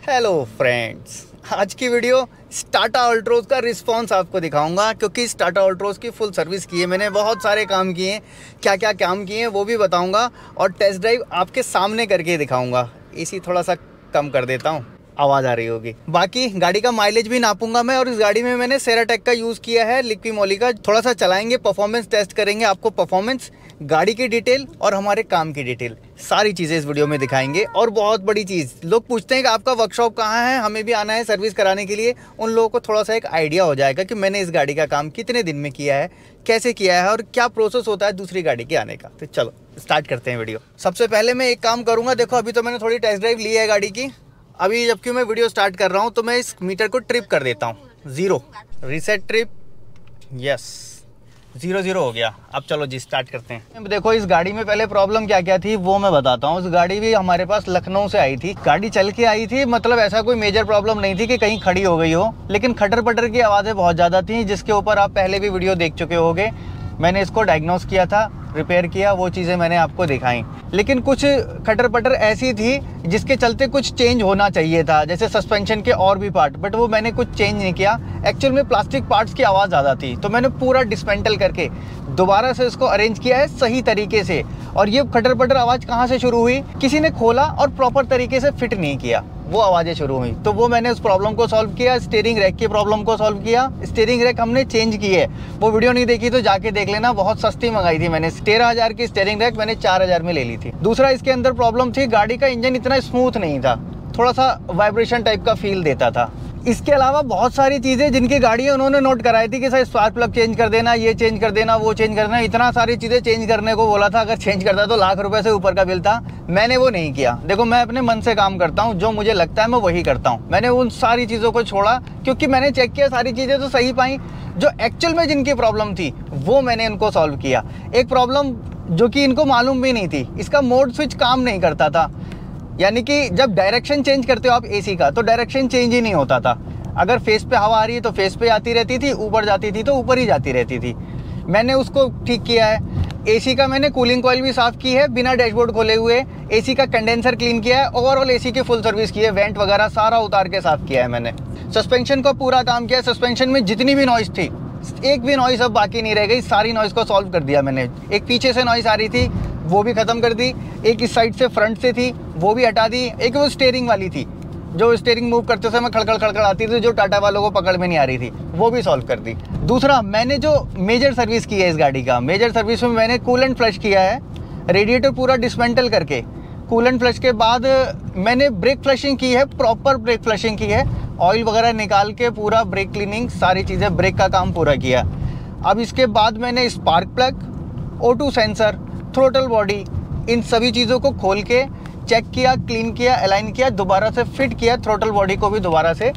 Hello friends, आज की video Tata Altroz का रिस्पांस आपको दिखाऊंगा, क्योंकि इस टाटा अल्ट्रोज की फुल सर्विस की है मैंने। बहुत सारे काम किए हैं, क्या क्या काम किए हैं वो भी बताऊंगा और टेस्ट ड्राइव आपके सामने करके दिखाऊंगा। एसी थोड़ा सा कम कर देता हूँ, आवाज़ आ रही होगी। बाकी गाड़ी का माइलेज भी नापूंगा मैं, और इस गाड़ी में मैंने सेराटेक का यूज़ किया है, लिक्विमोली का। थोड़ा सा चलाएंगे, परफॉर्मेंस टेस्ट करेंगे, आपको परफॉर्मेंस, गाड़ी की डिटेल और हमारे काम की डिटेल, सारी चीज़ें इस वीडियो में दिखाएंगे। और बहुत बड़ी चीज़, लोग पूछते हैं कि आपका वर्कशॉप कहाँ है, हमें भी आना है सर्विस कराने के लिए। उन लोगों को थोड़ा सा एक आइडिया हो जाएगा कि मैंने इस गाड़ी का काम कितने दिन में किया है, कैसे किया है और क्या प्रोसेस होता है दूसरी गाड़ी के आने का। तो चलो स्टार्ट करते हैं वीडियो। सबसे पहले मैं एक काम करूँगा, देखो अभी तो मैंने थोड़ी टेस्ट ड्राइव ली है गाड़ी की। अभी जबकि मैं वीडियो स्टार्ट कर रहा हूँ तो मैं इस मीटर को ट्रिप कर देता हूँ, 0 रीसेट ट्रिप, यस 0 हो गया। अब चलो जी स्टार्ट करते हैं। देखो इस गाड़ी में पहले प्रॉब्लम क्या क्या थी वो मैं बताता हूँ। इस गाड़ी भी हमारे पास लखनऊ से आई थी, गाड़ी चल के आई थी, मतलब ऐसा कोई मेजर प्रॉब्लम नहीं थी कि कहीं खड़ी हो गई हो, लेकिन खटर पटर की आवाज़ें बहुत ज़्यादा थी, जिसके ऊपर आप पहले भी वीडियो देख चुके होगे। मैंने इसको डायग्नोस किया था, रिपेयर किया, वो चीज़ें मैंने आपको दिखाई। लेकिन कुछ खटर पटर ऐसी थी जिसके चलते कुछ चेंज होना चाहिए था, जैसे सस्पेंशन के और भी पार्ट, बट वो मैंने कुछ चेंज नहीं किया। एक्चुअल में प्लास्टिक पार्ट्स की आवाज़ ज़्यादा थी, तो मैंने पूरा डिसमेंटल करके दोबारा से इसको अरेंज किया है सही तरीके से। और ये खटर पटर आवाज़ कहाँ से शुरू हुई, किसी ने खोला और प्रॉपर तरीके से फिट नहीं किया, वो आवाज़ें शुरू हुई। तो वो मैंने उस प्रॉब्लम को सॉल्व किया, स्टीयरिंग रैक की प्रॉब्लम को सॉल्व किया। स्टीयरिंग रैक हमने चेंज की है, वो वीडियो नहीं देखी तो जाके देख लेना, बहुत सस्ती मंगाई थी मैंने। 13,000 की स्टीयरिंग रैक मैंने 4,000 में ले ली थी। दूसरा इसके अंदर प्रॉब्लम थी, गाड़ी का इंजन इतना स्मूथ नहीं था, थोड़ा सा वाइब्रेशन टाइप का फील देता था। इसके अलावा बहुत सारी चीज़ें जिनकी गाड़ी है उन्होंने नोट कराई थी कि सर स्पार्क प्लग चेंज कर देना, ये चेंज कर देना, वो चेंज कर देना, इतना सारी चीज़ें चेंज करने को बोला था। अगर चेंज करता तो लाख रुपए से ऊपर का बिल था, मैंने वो नहीं किया। देखो मैं अपने मन से काम करता हूँ, जो मुझे लगता है मैं वही करता हूँ। मैंने उन सारी चीज़ों को छोड़ा क्योंकि मैंने चेक किया, सारी चीज़ें तो सही पाई। जो एक्चुअल में जिनकी प्रॉब्लम थी वो मैंने इनको सॉल्व किया। एक प्रॉब्लम जो कि इनको मालूम भी नहीं थी, इसका मोड स्विच काम नहीं करता था, यानी कि जब डायरेक्शन चेंज करते हो आप एसी का तो डायरेक्शन चेंज ही नहीं होता था। अगर फेस पे हवा आ रही है तो फेस पे आती रहती थी, ऊपर जाती थी तो ऊपर ही जाती रहती थी। मैंने उसको ठीक किया है। एसी का मैंने कूलिंग कॉइल भी साफ़ की है बिना डैशबोर्ड खोले हुए। एसी का कंडेंसर क्लीन किया है, ओवरऑल एसी की फुल सर्विस की है, वेंट वगैरह सारा उतार के साफ़ किया है मैंने। सस्पेंशन का पूरा काम किया है, सस्पेंशन में जितनी भी नॉइज़ थी, एक भी नॉइज़ अब बाकी नहीं रह गई, सारी नॉइज़ को सॉल्व कर दिया मैंने। एक पीछे से नॉइज़ आ रही थी वो भी ख़त्म कर दी, एक इस साइड से फ्रंट से थी वो भी हटा दी, एक वो स्टीयरिंग वाली थी जो स्टीयरिंग मूव करते समय खड़खड़ आती थी, जो टाटा वालों को पकड़ में नहीं आ रही थी, वो भी सॉल्व कर दी। दूसरा मैंने जो मेजर सर्विस की है इस गाड़ी का, मेजर सर्विस में मैंने कूलेंट फ्लश किया है, रेडिएटर पूरा डिसमेंटल करके। कूलेंट फ्लश के बाद मैंने ब्रेक फ्लशिंग की है, प्रॉपर ब्रेक फ्लशिंग की है, ऑयल वगैरह निकाल के पूरा ब्रेक क्लीनिंग, सारी चीज़ें, ब्रेक का काम पूरा किया। अब इसके बाद मैंने spark plug, O2 sensor, throttle body, इन सभी चीज़ों को खोल के चेक किया, क्लीन किया, अलाइन किया, दोबारा से फिट किया, थ्रोटल बॉडी को भी दोबारा से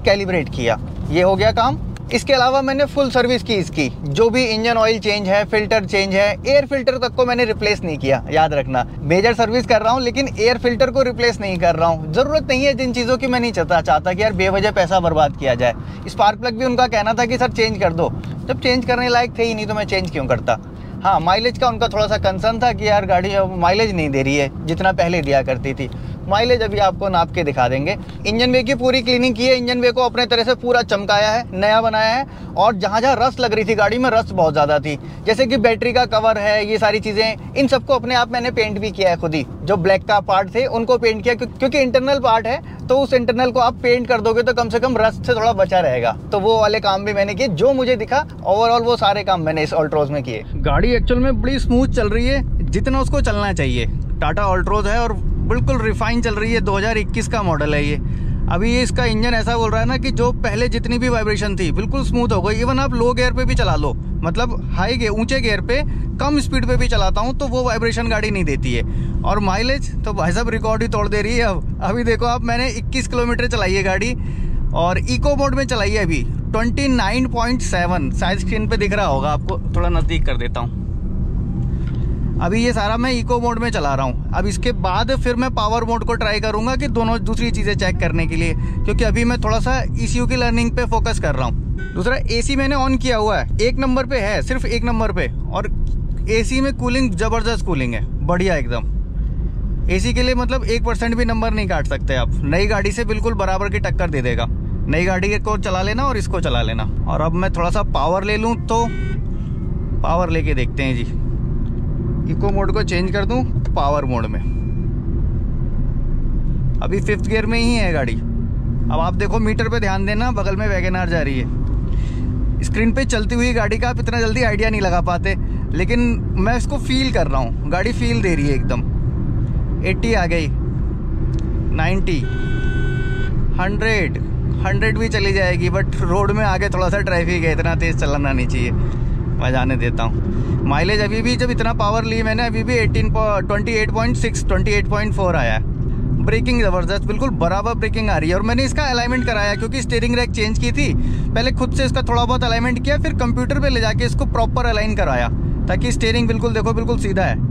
कैलिब्रेट किया। ये हो गया काम। इसके अलावा मैंने फुल सर्विस की इसकी, जो भी इंजन ऑयल चेंज है, फिल्टर चेंज है, एयर फिल्टर तक को मैंने रिप्लेस नहीं किया, याद रखना। मेजर सर्विस कर रहा हूँ लेकिन एयर फिल्टर को रिप्लेस नहीं कर रहा हूँ, ज़रूरत नहीं है जिन चीज़ों की। मैं नहीं चाहता कि यार बेवजह पैसा बर्बाद किया जाए। स्पार्क प्लग भी उनका कहना था कि सर चेंज कर दो, जब चेंज करने लायक थे ही नहीं तो मैं चेंज क्यों करता। हाँ, माइलेज का उनका थोड़ा सा कंसर्न था कि यार गाड़ी अब माइलेज नहीं दे रही है जितना पहले दिया करती थी। माइलेज अभी आपको नाप के दिखा देंगे। इंजन वे की पूरी क्लीनिंग की है, इंजन वे को अपने तरह से पूरा चमकाया है, नया बनाया है। और जहाँ जहाँ रस्ट लग रही थी गाड़ी में, रस्ट बहुत ज़्यादा थी, जैसे कि बैटरी का कवर है, ये सारी चीज़ें, इन सबको अपने आप मैंने पेंट भी किया है खुद ही। जो ब्लैक का पार्ट थे उनको पेंट किया, क्योंकि इंटरनल पार्ट है तो उस इंटरनल को आप पेंट कर दोगे तो कम से कम रस्ट से थोड़ा बचा रहेगा। तो वो वाले काम भी मैंने किए, जो मुझे दिखा। ओवरऑल वो सारे काम मैंने इस अल्ट्रोज में किए। गाड़ी एक्चुअल में बड़ी स्मूथ चल रही है, जितना उसको चलना चाहिए। टाटा अल्ट्रोज है और बिल्कुल रिफाइन चल रही है, 2021 का मॉडल है ये। अभी ये इसका इंजन ऐसा बोल रहा है ना कि जो पहले जितनी भी वाइब्रेशन थी बिल्कुल स्मूथ हो गई। इवन आप लो गियर पे भी चला लो, मतलब हाई गियर, ऊंचे गियर पे, कम स्पीड पे भी चलाता हूँ तो वो वाइब्रेशन गाड़ी नहीं देती है। और माइलेज तो भाई साहब रिकॉर्ड ही तोड़ दे रही है। अब अभी देखो आप, मैंने 21 किलोमीटर चलाई है गाड़ी और इको मोड में चलाई है अभी 29.7, शायद स्क्रीन पे दिख रहा होगा आपको, थोड़ा नज़दीक कर देता हूँ। अभी ये सारा मैं इको मोड में चला रहा हूँ। अब इसके बाद फिर मैं पावर मोड को ट्राई करूँगा कि दोनों दूसरी चीज़ें चेक करने के लिए, क्योंकि अभी मैं थोड़ा सा ECU की लर्निंग पे फोकस कर रहा हूँ। दूसरा AC मैंने ऑन किया हुआ है, 1 नंबर पे है, सिर्फ 1 नंबर पे, और AC में कूलिंग ज़बरदस्त कूलिंग है, बढ़िया एकदम। एसी के लिए मतलब 1% भी नंबर नहीं काट सकते आप। नई गाड़ी से बिल्कुल बराबर की टक्कर दे देगा। नई गाड़ी को चला लेना और इसको चला लेना। और अब मैं थोड़ा सा पावर ले लूँ, तो पावर लेके देखते हैं जी। इको मोड को चेंज कर दूँ पावर मोड में। अभी 5th गियर में ही है गाड़ी। अब आप देखो मीटर पे ध्यान देना, बगल में वैगनआर जा रही है। स्क्रीन पे चलती हुई गाड़ी का आप इतना जल्दी आइडिया नहीं लगा पाते, लेकिन मैं इसको फील कर रहा हूँ। गाड़ी फील दे रही है एकदम। 80 आ गई, 90, 100 भी चली जाएगी, बट रोड में आगे थोड़ा सा ट्रैफिक है, इतना तेज़ चलाना नहीं चाहिए। मैं जाने देता हूँ। माइलेज अभी भी, जब इतना पावर ली मैंने, अभी भी 28.6 28.4 आया है। ब्रेकिंग ज़बरदस्त, बिल्कुल बराबर ब्रेकिंग आ रही है। और मैंने इसका अलाइनमेंट कराया, क्योंकि स्टीयरिंग रैक चेंज की थी। पहले खुद से इसका थोड़ा बहुत अलाइनमेंट किया, फिर कंप्यूटर पे ले जाके इसको प्रॉपर अलाइन कराया, ताकि स्टीयरिंग बिल्कुल देखो बिल्कुल सीधा है।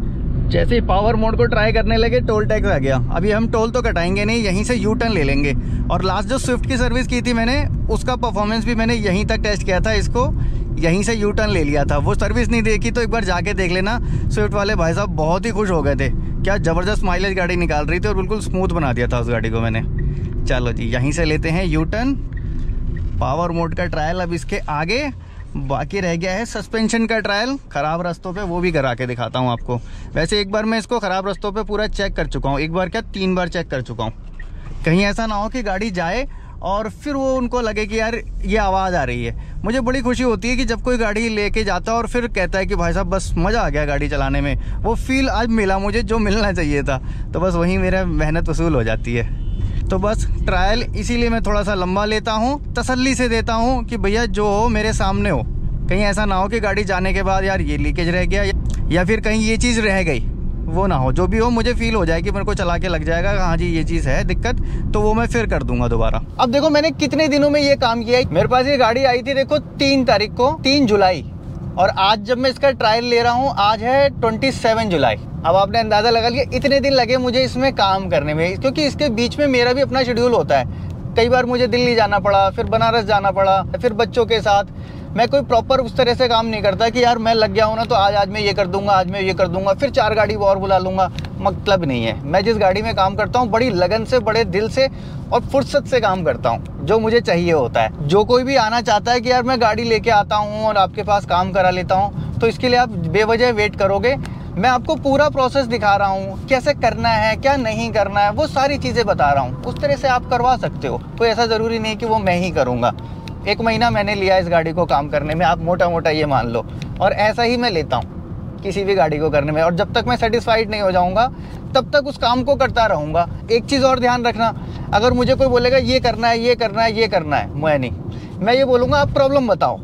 जैसे ही पावर मोड को ट्राई करने लगे, टोल टैक्स आ गया। अभी हम टोल तो कटाएंगे नहीं, यहीं से यू टर्न ले लेंगे। और लास्ट जो स्विफ्ट की सर्विस की थी मैंने, उसका परफॉर्मेंस भी मैंने यहीं तक टेस्ट किया था। इसको यहीं से यू टर्न ले लिया था। वो सर्विस नहीं देखी तो एक बार जाके देख लेना। स्विफ्ट वाले भाई साहब बहुत ही खुश हो गए थे। क्या ज़बरदस्त माइलेज गाड़ी निकाल रही थी और बिल्कुल स्मूथ बना दिया था उस गाड़ी को मैंने। चलो जी, यहीं से लेते हैं यू टर्न। पावर मोड का ट्रायल अब इसके आगे बाकी रह गया है। सस्पेंशन का ट्रायल ख़राब रास्तों पे, वो भी करा के दिखाता हूँ आपको। वैसे एक बार मैं इसको ख़राब रास्तों पे पूरा चेक कर चुका हूँ। एक बार क्या 3 बार चेक कर चुका हूँ। कहीं ऐसा ना हो कि गाड़ी जाए और फिर वो उनको लगे कि यार ये आवाज़ आ रही है। मुझे बड़ी खुशी होती है कि जब कोई गाड़ी लेके जाता है और फिर कहता है कि भाई साहब बस मज़ा आ गया गाड़ी चलाने में। वो फील आज मिला मुझे जो मिलना चाहिए था, तो बस वहीं मेरा मेहनत वसूल हो जाती है। तो बस ट्रायल इसीलिए मैं थोड़ा सा लंबा लेता हूँ, तसल्ली से देता हूँ कि भैया जो हो मेरे सामने हो। कहीं ऐसा ना हो कि गाड़ी जाने के बाद यार ये लीकेज रह गया, या फिर कहीं ये चीज़ रह गई, वो ना हो। जो भी हो मुझे फील हो जाए कि मेरे को चला के लग जाएगा, हाँ जी ये चीज़ है दिक्कत, तो वो मैं फिर कर दूंगा दोबारा। अब देखो मैंने कितने दिनों में ये काम किया है। मेरे पास ये गाड़ी आई थी देखो 3 तारीख को, 3 जुलाई, और आज जब मैं इसका ट्रायल ले रहा हूँ, आज है 27 जुलाई। अब आपने अंदाज़ा लगा लिया इतने दिन लगे मुझे इसमें काम करने में, क्योंकि इसके बीच में मेरा भी अपना शेड्यूल होता है। कई बार मुझे दिल्ली जाना पड़ा, फिर बनारस जाना पड़ा, फिर बच्चों के साथ। मैं कोई प्रॉपर उस तरह से काम नहीं करता कि यार मैं लग गया हूँ ना तो आज मैं ये कर दूंगा, आज मैं ये कर दूंगा, फिर 4 गाड़ी और बुला लूँगा। मतलब नहीं है। मैं जिस गाड़ी में काम करता हूँ बड़ी लगन से, बड़े दिल से और फुर्सत से काम करता हूँ, जो मुझे चाहिए होता है। जो कोई भी आना चाहता है कि यार मैं गाड़ी लेके आता हूँ और आपके पास काम करा लेता हूँ, तो इसके लिए आप बेवजह वेट करोगे। मैं आपको पूरा प्रोसेस दिखा रहा हूँ, कैसे करना है, क्या नहीं करना है, वो सारी चीज़ें बता रहा हूँ। उस तरह से आप करवा सकते हो। कोई ऐसा ज़रूरी नहीं कि वो मैं ही करूँगा। 1 महीना मैंने लिया इस गाड़ी को काम करने में, आप मोटा मोटा ये मान लो। और ऐसा ही मैं लेता हूँ किसी भी गाड़ी को करने में। और जब तक मैं सेटिस्फाइड नहीं हो जाऊँगा तब तक उस काम को करता रहूँगा। एक चीज़ और ध्यान रखना, अगर मुझे कोई बोलेगा ये करना है, ये करना है, ये करना है, मैं नहीं, मैं ये बोलूँगा आप प्रॉब्लम बताओ,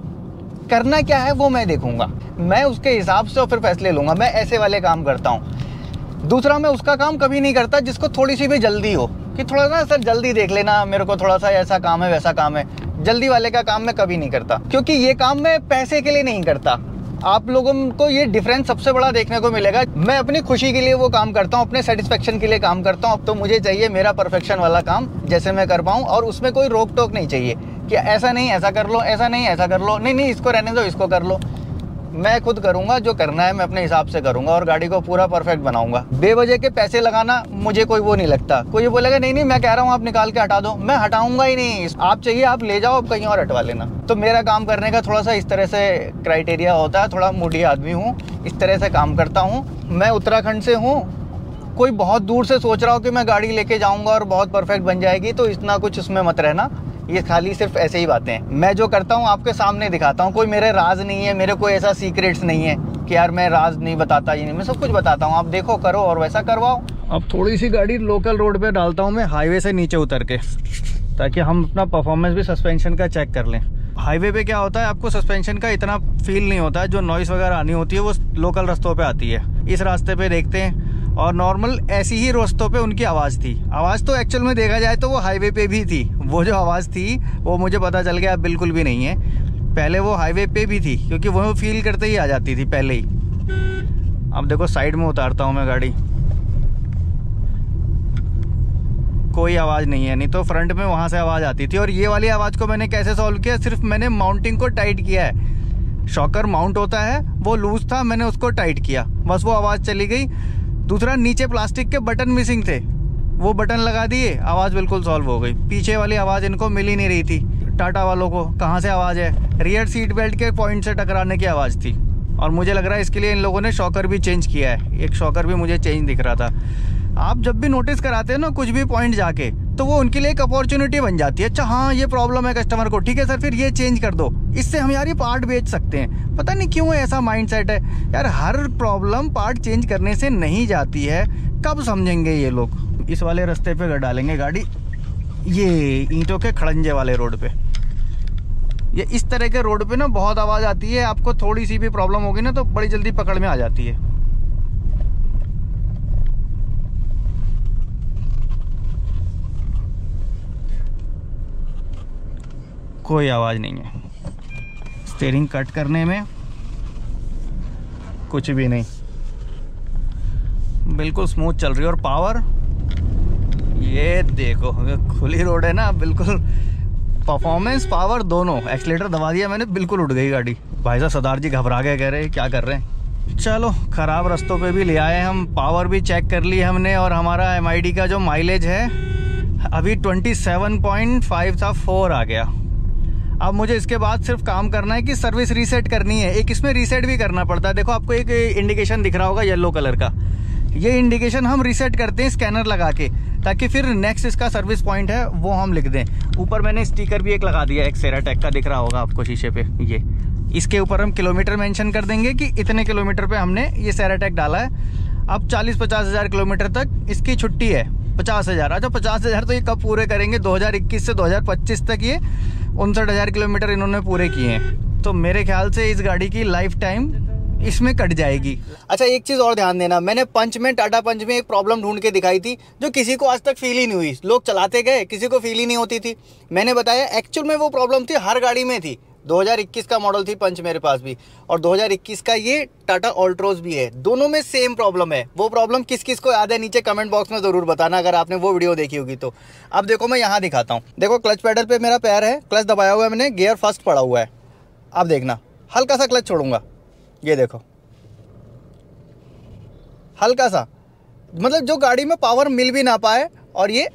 करना क्या है वो मैं देखूँगा, मैं उसके हिसाब से और फिर फैसले लूँगा। मैं ऐसे वाले काम करता हूँ। दूसरा, मैं उसका काम कभी नहीं करता जिसको थोड़ी सी भी जल्दी हो, कि थोड़ा ना सर जल्दी देख लेना, मेरे को थोड़ा सा ऐसा काम है वैसा काम है। जल्दी वाले का काम मैं कभी नहीं करता, क्योंकि ये काम मैं पैसे के लिए नहीं करता। आप लोगों को ये डिफरेंस सबसे बड़ा देखने को मिलेगा। मैं अपनी खुशी के लिए वो काम करता हूँ, अपने सेटिस्फेक्शन के लिए काम करता हूँ। अब तो मुझे चाहिए मेरा परफेक्शन वाला काम जैसे मैं कर पाऊँ, और उसमें कोई रोक टोक नहीं चाहिए कि ऐसा नहीं ऐसा कर लो, ऐसा नहीं ऐसा कर लो, नहीं इसको रहने दो, इसको कर लो। मैं खुद करूँगा, जो करना है मैं अपने हिसाब से करूँगा और गाड़ी को पूरा परफेक्ट बनाऊँगा। बेवजह के पैसे लगाना मुझे कोई वो नहीं लगता। कोई बोलेगा नहीं मैं कह रहा हूँ आप निकाल के हटा दो, मैं हटाऊँगा ही नहीं। आप चाहिए आप ले जाओ, आप कहीं और हटवा लेना। तो मेरा काम करने का थोड़ा सा इस तरह से क्राइटेरिया होता है। थोड़ा मूडी आदमी हूँ, इस तरह से काम करता हूँ। मैं उत्तराखंड से हूँ। कोई बहुत दूर से सोच रहा हो कि मैं गाड़ी लेके जाऊँगा और बहुत परफेक्ट बन जाएगी, तो इतना कुछ उसमें मत रहना। ये खाली सिर्फ ऐसे ही बातें हैं। मैं जो करता हूँ आपके सामने दिखाता हूँ। कोई मेरे राज नहीं है, मेरे कोई ऐसा सीक्रेट्स नहीं है कि यार मैं राज नहीं बताता, ये नहीं, मैं सब कुछ बताता हूँ। आप देखो, करो और वैसा करवाओ। अब थोड़ी सी गाड़ी लोकल रोड पे डालता हूँ मैं, हाईवे से नीचे उतर के, ताकि हम अपना परफॉर्मेंस भी सस्पेंशन का चेक कर लें। हाईवे पे क्या होता है, आपको सस्पेंशन का इतना फील नहीं होता है। जो नॉइस वगैरह आनी होती है वो लोकल रास्तों पे आती है। इस रास्ते पे देखते हैं, और नॉर्मल ऐसी ही रास्तों पे उनकी आवाज़ थी। आवाज़ तो एक्चुअल में देखा जाए तो वो हाईवे पे भी थी। वो जो आवाज़ थी वो मुझे पता चल गया बिल्कुल भी नहीं है। पहले वो हाईवे पे भी थी, क्योंकि वो फील करते ही आ जाती थी पहले ही। अब देखो साइड में उतारता हूँ मैं गाड़ी, कोई आवाज़ नहीं है। नहीं तो फ्रंट में वहाँ से आवाज़ आती थी। और ये वाली आवाज़ को मैंने कैसे सॉल्व किया, सिर्फ मैंने माउंटिंग को टाइट किया है। शॉकर माउंट होता है वो लूज था, मैंने उसको टाइट किया, बस वो आवाज़ चली गई। दूसरा, नीचे प्लास्टिक के बटन मिसिंग थे, वो बटन लगा दिए, आवाज़ बिल्कुल सॉल्व हो गई। पीछे वाली आवाज़ इनको मिल ही नहीं रही थी, टाटा वालों को कहाँ से आवाज़ है, रियर सीट बेल्ट के पॉइंट से टकराने की आवाज़ थी। और मुझे लग रहा है इसके लिए इन लोगों ने शॉकर भी चेंज किया है, एक शॉकर भी मुझे चेंज दिख रहा था। आप जब भी नोटिस कराते हैं ना कुछ भी पॉइंट जाके, तो वो उनके लिए एक अपॉर्चुनिटी बन जाती है। अच्छा हाँ, ये प्रॉब्लम है कस्टमर को, ठीक है सर फिर ये चेंज कर दो, इससे हम यार ये पार्ट बेच सकते हैं। पता नहीं क्यों ऐसा माइंडसेट है यार, हर प्रॉब्लम पार्ट चेंज करने से नहीं जाती है। कब समझेंगे ये लोग। इस वाले रास्ते पे डालेंगे गाड़ी, ये ईंटों के खड़ंजे वाले रोड पे। ये इस तरह के रोड पे ना बहुत आवाज़ आती है, आपको थोड़ी सी भी प्रॉब्लम होगी ना तो बड़ी जल्दी पकड़ में आ जाती है। कोई आवाज़ नहीं है, स्टीयरिंग कट करने में कुछ भी नहीं, बिल्कुल स्मूथ चल रही है। और पावर, ये देखो खुली रोड है ना, बिल्कुल परफॉर्मेंस पावर दोनों। एक्सीलेटर दबा दिया मैंने, बिल्कुल उड़ गई गाड़ी। भाई साहब सरदार जी घबरा गए, कह रहे क्या कर रहे हैं। चलो ख़राब रास्तों पे भी ले आए हम, पावर भी चेक कर ली हमने। और हमारा MID का जो माइलेज है अभी 27.5 था, 4 आ गया। अब मुझे इसके बाद सिर्फ काम करना है कि सर्विस रीसेट करनी है। एक इसमें रीसेट भी करना पड़ता है, देखो आपको एक इंडिकेशन दिख रहा होगा येलो कलर का, ये इंडिकेशन हम रीसेट करते हैं स्कैनर लगा के, ताकि फिर नेक्स्ट इसका सर्विस पॉइंट है वो हम लिख दें। ऊपर मैंने स्टिकर भी एक लगा दिया, एक सेराटेक का दिख रहा होगा आपको शीशे पे, ये इसके ऊपर हम किलोमीटर मेंशन कर देंगे कि इतने किलोमीटर पे हमने ये सेराटेक डाला है। अब 40-50 हज़ार किलोमीटर तक इसकी छुट्टी है। 50 हज़ार, अच्छा 50 हज़ार तो ये कब पूरे करेंगे, 2021 से 2025 तक ये 59,000 किलोमीटर इन्होंने पूरे किए हैं। तो मेरे ख्याल से इस गाड़ी की लाइफ टाइम इसमें कट जाएगी। अच्छा एक चीज़ और ध्यान देना, मैंने पंच में, टाटा पंच में एक प्रॉब्लम ढूंढ के दिखाई थी जो किसी को आज तक फील ही नहीं हुई। लोग चलाते गए, किसी को फील ही नहीं होती थी। मैंने बताया एक्चुअल में वो प्रॉब्लम थी हर गाड़ी में थी। 2021 का मॉडल थी पंच मेरे पास भी, और 2021 का ये टाटा ऑल्ट्रोज भी है, दोनों में सेम प्रॉब्लम है। वो प्रॉब्लम किस किस को याद है नीचे कमेंट बॉक्स में ज़रूर बताना, अगर आपने वो वीडियो देखी होगी तो। अब देखो मैं यहाँ दिखाता हूँ, देखो क्लच पैडल पे मेरा पैर है, क्लच दबाया हुआ है मैंने, गियर फर्स्ट पड़ा हुआ है। अब देखना, हल्का सा क्लच छोड़ूंगा, ये देखो हल्का सा, मतलब जो गाड़ी में पावर मिल भी ना पाए और ये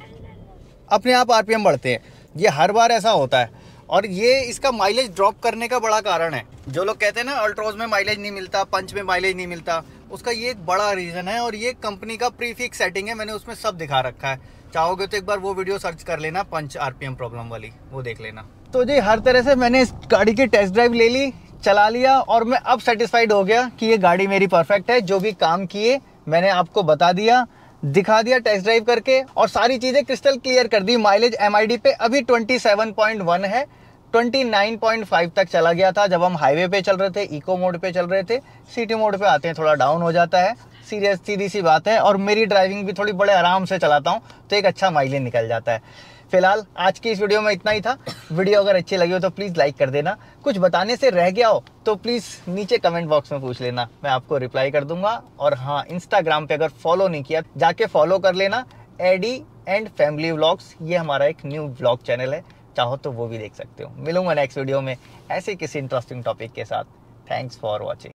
अपने आप RPM बढ़ते हैं। ये हर बार ऐसा होता है, और ये इसका माइलेज ड्रॉप करने का बड़ा कारण है। जो लोग कहते हैं ना अल्ट्रोज में माइलेज नहीं मिलता, पंच में माइलेज नहीं मिलता, उसका ये एक बड़ा रीज़न है। और ये कंपनी का प्रीफिक्स सेटिंग है, मैंने उसमें सब दिखा रखा है। चाहोगे तो एक बार वो वीडियो सर्च कर लेना, पंच RPM प्रॉब्लम वाली, वो देख लेना। तो जी हर तरह से मैंने इस गाड़ी की टेस्ट ड्राइव ले ली, चला लिया, और मैं अब सेटिस्फाइड हो गया कि ये गाड़ी मेरी परफेक्ट है। जो भी काम किए मैंने आपको बता दिया, दिखा दिया टेस्ट ड्राइव करके, और सारी चीज़ें क्रिस्टल क्लियर कर दी। माइलेज MID पे अभी 27.1 है, 29.5 तक चला गया था जब हम हाईवे पे चल रहे थे, इको मोड पे चल रहे थे। सिटी मोड पे आते हैं थोड़ा डाउन हो जाता है, सीधी सी बात है। और मेरी ड्राइविंग भी थोड़ी बड़े आराम से चलाता हूँ तो एक अच्छा माइलेज निकल जाता है। फिलहाल आज की इस वीडियो में इतना ही था। वीडियो अगर अच्छी लगी हो तो प्लीज़ लाइक कर देना, कुछ बताने से रह गया हो तो प्लीज़ नीचे कमेंट बॉक्स में पूछ लेना, मैं आपको रिप्लाई कर दूंगा। और हाँ, इंस्टाग्राम पे अगर फॉलो नहीं किया जाके फॉलो कर लेना, एडी एंड फैमिली व्लॉग्स, ये हमारा एक न्यू व्लॉग चैनल है, चाहो तो वो भी देख सकते हो। मिलूंगा नेक्स्ट वीडियो में ऐसे किसी इंटरेस्टिंग टॉपिक के साथ। Thanks for watching.